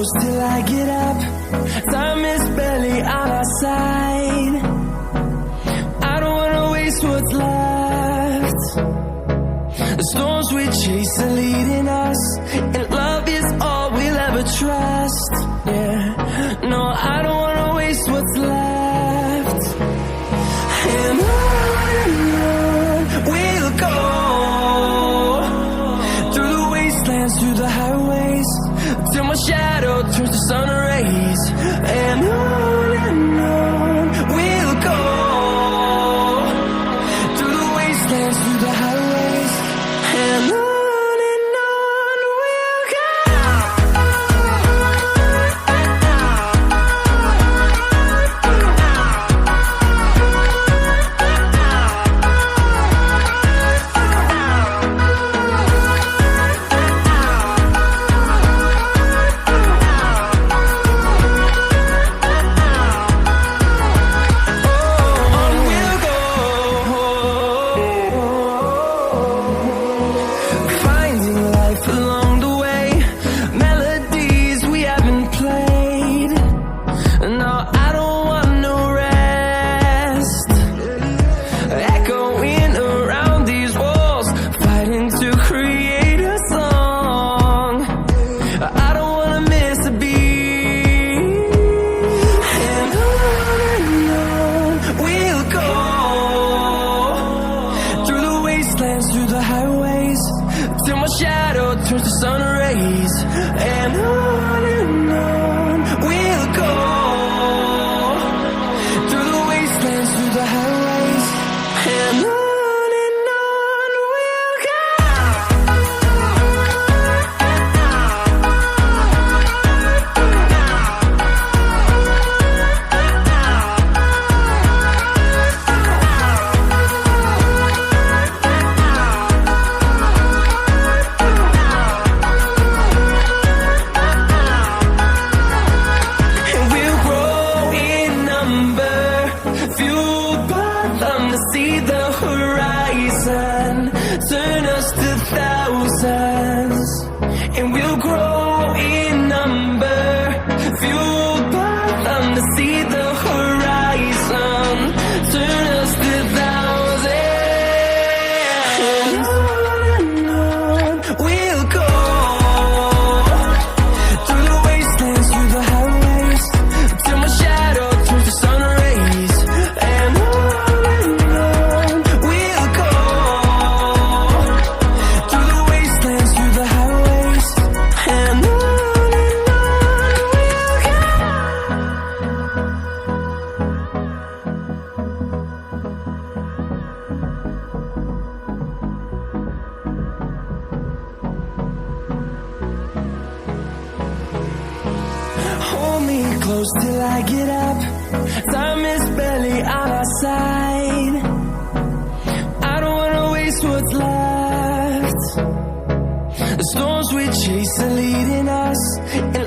close till I get up. Time is barely on our side. I don't wanna waste what's left. The storms we chase are leading us, and love is all we'll ever trust. Yeah, no, I don't wanna waste what's left. And on we'll go, through the wastelands, through the highways, till my shadow turns to sun rays. And on we'll go, through the wastelands, through the highways, and on we'll go. Through the highways, till my shadow turns to sun rays. And on we'll go, through the wastelands, through the highways, and on we'll go. See the horizon, turn us to thousands, and we'll grow in number, fueled by them. To see the horizon, turn us to thousands, and on we'll go, through the wastelands, through the highways, till my shadow turns to sun rays. And hold me close till I get up. Time is barely on our side. I don't wanna waste what's left. The storms we chase are leading us, and